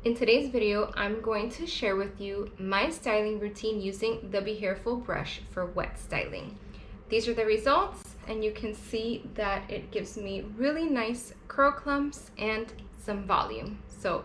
In today's video, I'm going to share with you my styling routine using the Behairful brush for wet styling. These are the results, and you can see that it gives me really nice curl clumps and some volume. So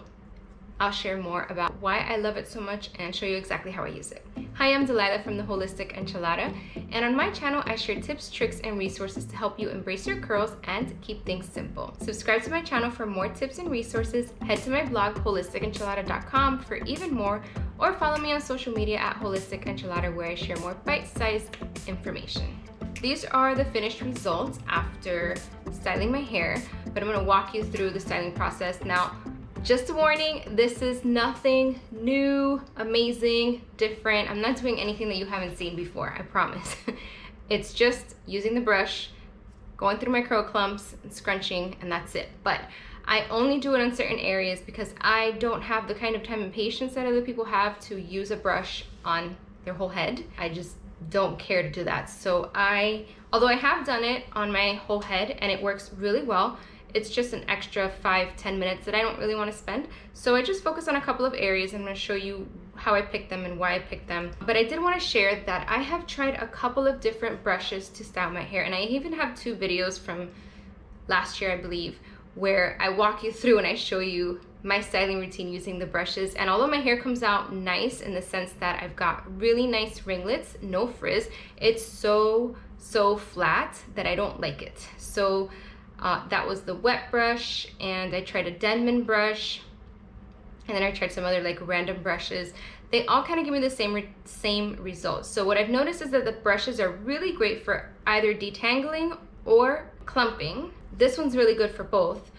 I'll share more about why I love it so much and show you exactly how I use it. Hi, I'm Delilah from the Holistic Enchilada, and on my channel I share tips, tricks, and resources to help you embrace your curls and keep things simple. Subscribe to my channel for more tips and resources, head to my blog holisticenchilada.com for even more, or follow me on social media at Holistic Enchilada where I share more bite-sized information. These are the finished results after styling my hair, but I'm going to walk you through the styling process. Now, just a warning, this is nothing new, amazing, different. I'm not doing anything that you haven't seen before, I promise. It's just using the brush, going through my curl clumps, and scrunching, and that's it. But I only do it on certain areas because I don't have the kind of time and patience that other people have to use a brush on their whole head. I just don't care to do that. So although I have done it on my whole head and it works really well, it's just an extra 5-10 minutes that I don't really want to spend. So I just focus on a couple of areas. I'm going to show you how I picked them and why I picked them. But I did want to share that I have tried a couple of different brushes to style my hair, and I even have 2 videos from last year, I believe, where I walk you through and I show you my styling routine using the brushes. And although my hair comes out nice in the sense that I've got really nice ringlets, no frizz, it's so flat that I don't like it. So that was the wet brush, and I tried a Denman brush, and then I tried some other like random brushes. They all kind of give me the same results. So what I've noticed is that the brushes are really great for either detangling or clumping. This one's really good for both,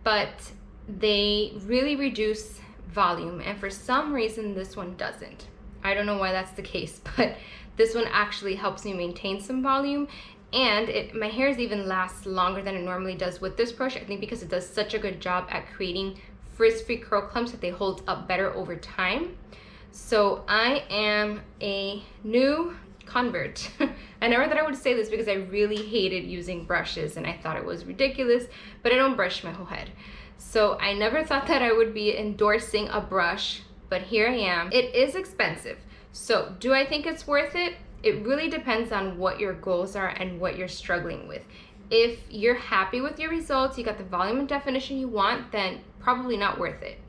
but they really reduce volume, and for some reason this one doesn't. I don't know why that's the case, but this one actually helps me maintain some volume, and my hairs even lasts longer than it normally does with this brush. I think because it does such a good job at creating frizz-free curl clumps that they hold up better over time. So I am a new convert. I never thought I would say this because I really hated using brushes and I thought it was ridiculous, but I don't brush my whole head. So I never thought that I would be endorsing a brush, but here I am. It is expensive. So do I think it's worth it? It really depends on what your goals are and what you're struggling with. If you're happy with your results, you got the volume and definition you want, then probably not worth it.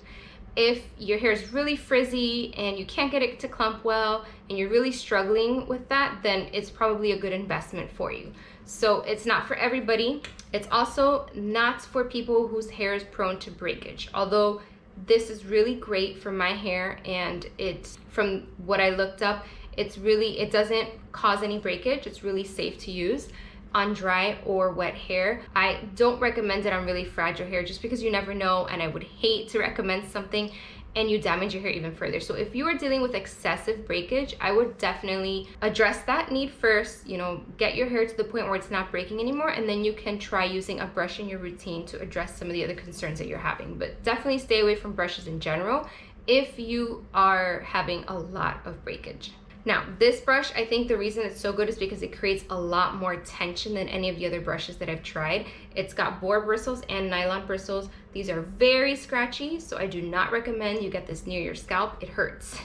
If your hair is really frizzy and you can't get it to clump well and you're really struggling with that, then it's probably a good investment for you. So it's not for everybody. It's also not for people whose hair is prone to breakage. Although this is really great for my hair, and it's, from what I looked up, it doesn't cause any breakage. It's really safe to use on dry or wet hair. I don't recommend it on really fragile hair just because you never know, and I would hate to recommend something and you damage your hair even further. So if you are dealing with excessive breakage, I would definitely address that need first, get your hair to the point where it's not breaking anymore, and then you can try using a brush in your routine to address some of the other concerns that you're having. But definitely stay away from brushes in general if you are having a lot of breakage. Now, this brush, I think the reason it's so good is because it creates a lot more tension than any of the other brushes that I've tried. It's got boar bristles and nylon bristles. These are very scratchy, so I do not recommend you get this near your scalp. It hurts.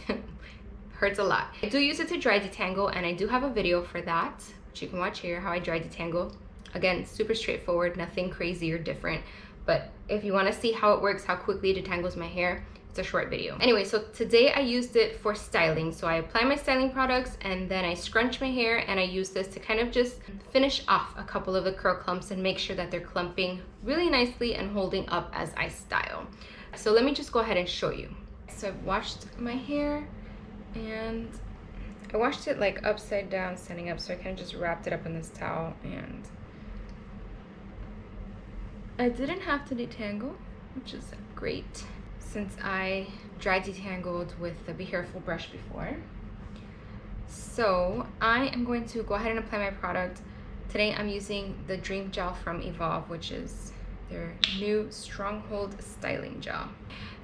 Hurts a lot. I do use it to dry detangle, and I do have a video for that, which you can watch here, how I dry detangle. Again, super straightforward, nothing crazy or different. But if you want to see how it works, how quickly it detangles my hair, it's a short video. Anyway, so today I used it for styling. So I apply my styling products and then I scrunch my hair, and I use this to kind of just finish off a couple of the curl clumps and make sure that they're clumping really nicely and holding up as I style. So let me just go ahead and show you. So I've washed my hair, and I washed it like upside down, standing up. So I kind of just wrapped it up in this towel, and I didn't have to detangle, which is great, since I dry detangled with the Behairful brush before. So I am going to go ahead and apply my product. Today I'm using the Dream Gel from Evolve, which is their new Stronghold Styling Gel.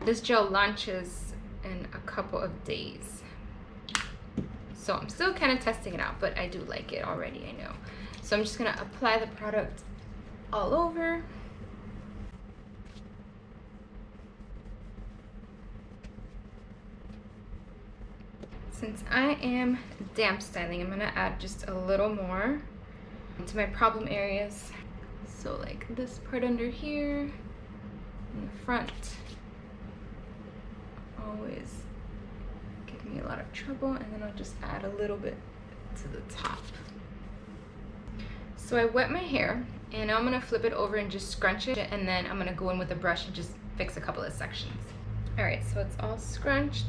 This gel launches in a couple of days. So I'm still kind of testing it out, but I do like it already, I know. So I'm just gonna apply the product all over. Since I am damp styling, I'm gonna add just a little more into my problem areas. So like this part under here, in the front, always give me a lot of trouble, and then I'll just add a little bit to the top. So I wet my hair, and now I'm gonna flip it over and just scrunch it, and then I'm gonna go in with a brush and just fix a couple of sections. All right, so it's all scrunched.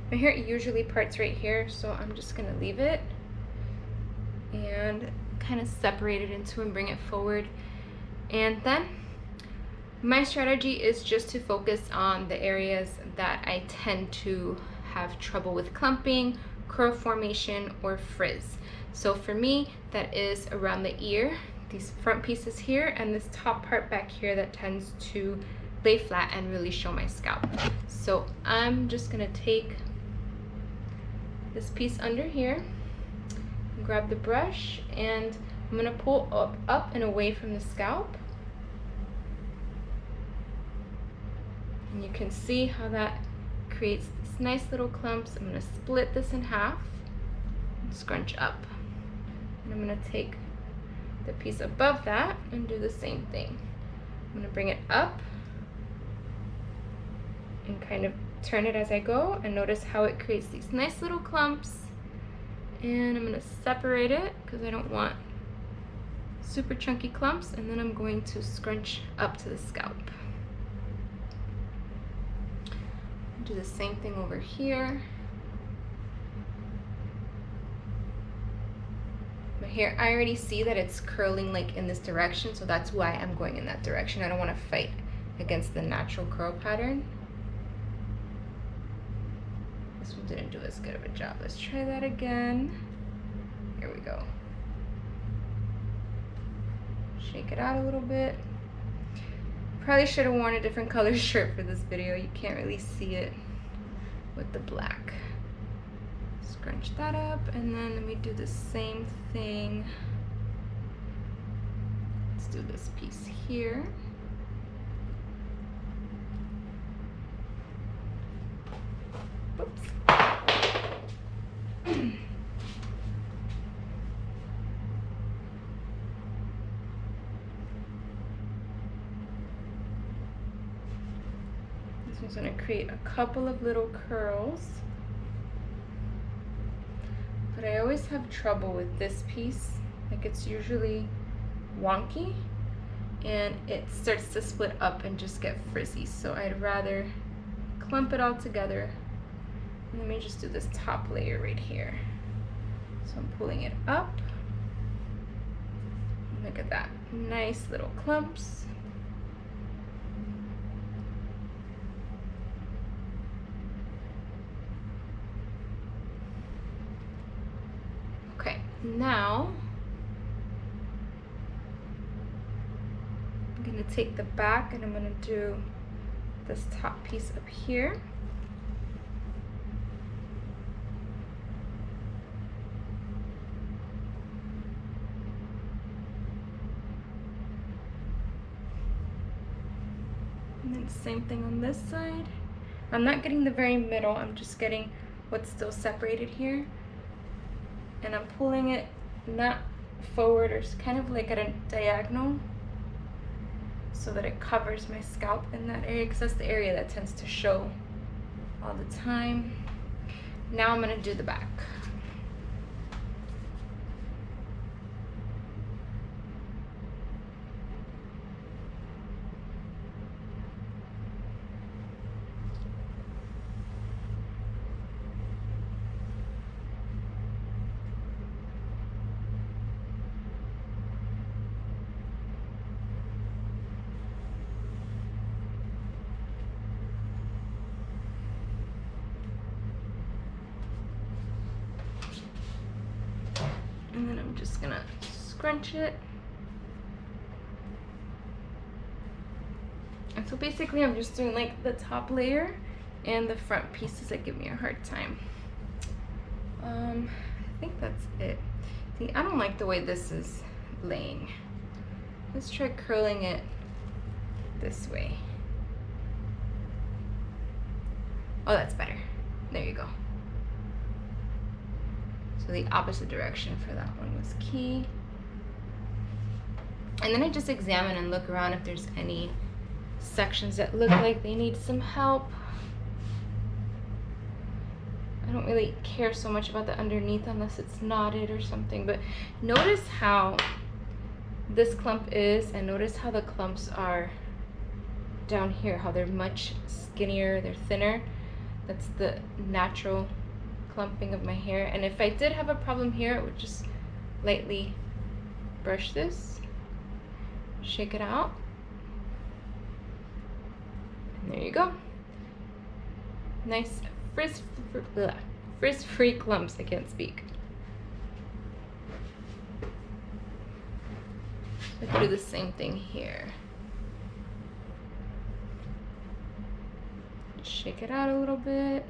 My hair usually parts right here, so I'm just gonna leave it and kind of separate it into and bring it forward. And then my strategy is just to focus on the areas that I tend to have trouble with clumping, curl formation, or frizz. So for me, that is around the ear, these front pieces here, and this top part back here that tends to lay flat and really show my scalp. So I'm just gonna take this piece under here, grab the brush, and I'm gonna pull up and away from the scalp. And you can see how that creates these nice little clumps. I'm gonna split this in half and scrunch up. And I'm gonna take the piece above that and do the same thing. I'm gonna bring it up and kind of turn it as I go, and notice how it creates these nice little clumps. And I'm gonna separate it because I don't want super chunky clumps, and then I'm going to scrunch up to the scalp. Do the same thing over here. My hair, I already see that it's curling like in this direction, so that's why I'm going in that direction. I don't want to fight against the natural curl pattern. This one didn't do as good of a job. Let's try that again. Here we go. Shake it out a little bit. Probably should have worn a different color shirt for this video. You can't really see it with the black. Scrunch that up, and then let me do the same thing. Let's do this piece here. Whoops. This one's going to create a couple of little curls. But I always have trouble with this piece. Like, it's usually wonky and it starts to split up and just get frizzy. So I'd rather clump it all together. And let me just do this top layer right here. So I'm pulling it up. Look at that, nice little clumps. Okay, now I'm gonna take the back and I'm gonna do this top piece up here. And then same thing on this side. I'm not getting the very middle, I'm just getting what's still separated here. And I'm pulling it not forward, or kind of like at a diagonal, so that it covers my scalp in that area, because that's the area that tends to show all the time. Now I'm gonna do the back. And then I'm just gonna scrunch it. And so basically I'm just doing like the top layer and the front pieces that give me a hard time. I think that's it. See, I don't like the way this is laying. Let's try curling it this way. Oh, that's better. There you go. So the opposite direction for that one was key. And then I just examine and look around if there's any sections that look like they need some help. I don't really care so much about the underneath unless it's knotted or something, but notice how this clump is, and notice how the clumps are down here, how they're much skinnier, they're thinner. That's the natural clumping of my hair. And if I did have a problem here, I would just lightly brush this, shake it out, and there you go. Nice frizz-free clumps. I can't speak. I can do the same thing here. Shake it out a little bit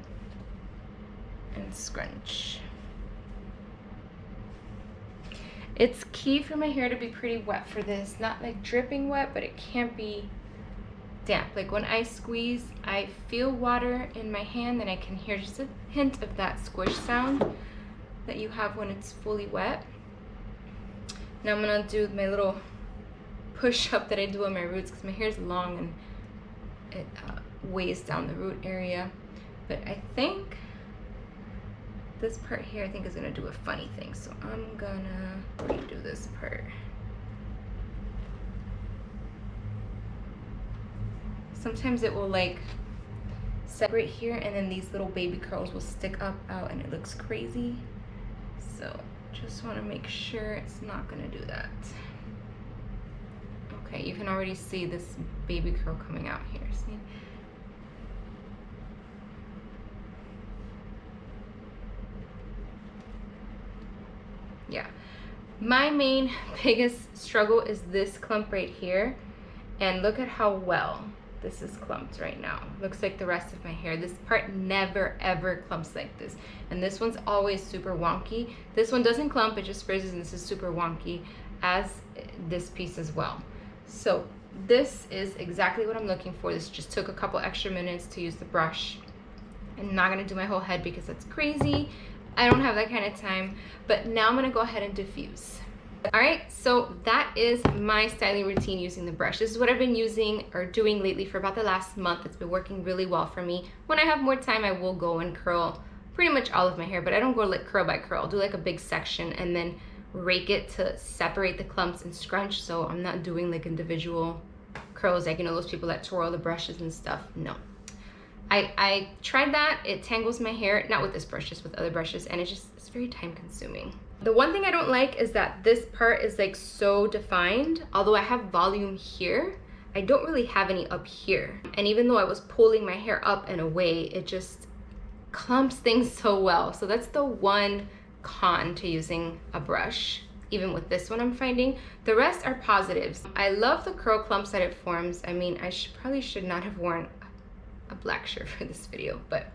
and scrunch. It's key for my hair to be pretty wet for this. Not like dripping wet, but it can't be damp. Like when I squeeze, I feel water in my hand, and I can hear just a hint of that squish sound that you have when it's fully wet. Now I'm gonna do my little push up that I do on my roots because my hair is long and it weighs down the root area. But I think this part here, I think is gonna do a funny thing. So I'm gonna redo this part. Sometimes it will like separate here, and then these little baby curls will stick up out and it looks crazy. So just want to make sure it's not going to do that. Okay, you can already see this baby curl coming out here. See? Yeah. My main biggest struggle is this clump right here. And look at how well this is clumped right now. Looks like the rest of my hair. This part never ever clumps like this. And this one's always super wonky. This one doesn't clump, it just frizzes, and this is super wonky, as this piece as well. So this is exactly what I'm looking for. This just took a couple extra minutes to use the brush. I'm not gonna do my whole head because that's crazy. I don't have that kind of time. But now I'm gonna go ahead and diffuse. All right, so that is my styling routine using the brush. This is what I've been using or doing lately for about the last month. It's been working really well for me. When I have more time, I will go and curl pretty much all of my hair, but I don't go like curl by curl. I'll do like a big section and then rake it to separate the clumps and scrunch, so I'm not doing like individual curls like, you know, those people that twirl the brushes and stuff. No. I tried that. It tangles my hair, not with this brush, just with other brushes, and it's very time consuming. The one thing I don't like is that this part is like so defined. Although I have volume here, I don't really have any up here. And even though I was pulling my hair up and away, it just clumps things so well. So that's the one con to using a brush. Even with this one I'm finding. The rest are positives. I love the curl clumps that it forms. I mean, I probably should not have worn a black shirt for this video, but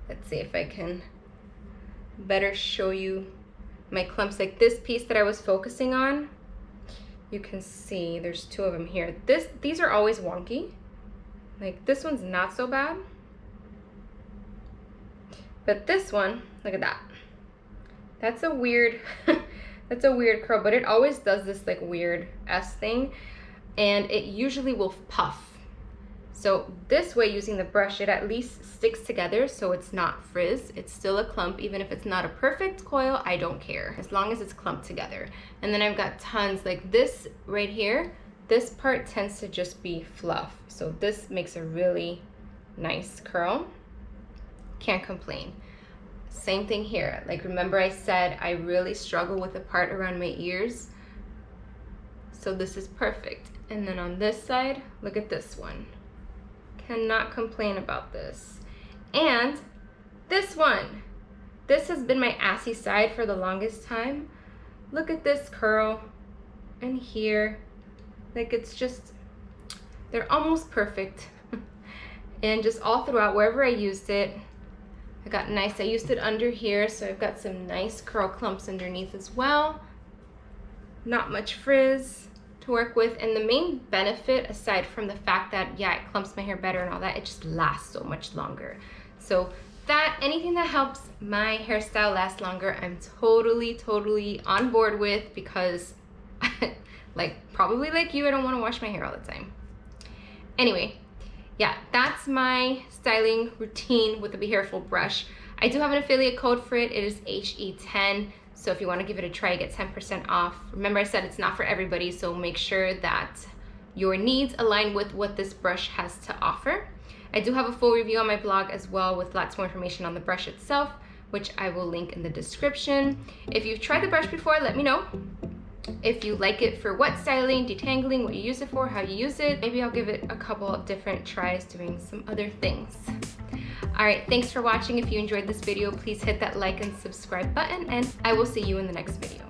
let's see if I can better show you my clumps. Like this piece that I was focusing on, you can see there's two of them here. These are always wonky. Like this one's not so bad, but this one, look at that. That's a weird that's a weird curl, but it always does this like weird S thing, and it usually will puff. So this way, using the brush, it at least sticks together so it's not frizz. It's still a clump. Even if it's not a perfect coil, I don't care, as long as it's clumped together. And then I've got tons, like this right here, this part tends to just be fluff. So this makes a really nice curl. Can't complain. Same thing here. Like remember I said I really struggle with the part around my ears. So this is perfect. And then on this side, look at this one. Cannot complain about this. And this one, this has been my assy side for the longest time. Look at this curl and here, like it's just, they're almost perfect. And just all throughout, wherever I used it, I got nice. I used it under here, so I've got some nice curl clumps underneath as well. Not much frizz to work with, and the main benefit, aside from the fact that yeah, it clumps my hair better and all that, it just lasts so much longer. So anything that helps my hairstyle last longer, I'm totally on board with, because probably like you, I don't want to wash my hair all the time. Anyway, yeah, that's my styling routine with the Behairful brush. I do have an affiliate code for it. It is HE10. So if you want to give it a try, get 10% off. Remember, I said it's not for everybody, so make sure that your needs align with what this brush has to offer. I do have a full review on my blog as well, with lots more information on the brush itself, which I will link in the description. If you've tried the brush before, let me know. If you like it for wet styling, detangling, what you use it for, how you use it. Maybe I'll give it a couple of different tries doing some other things. All right, thanks for watching. If you enjoyed this video, please hit that like and subscribe button, and I will see you in the next video.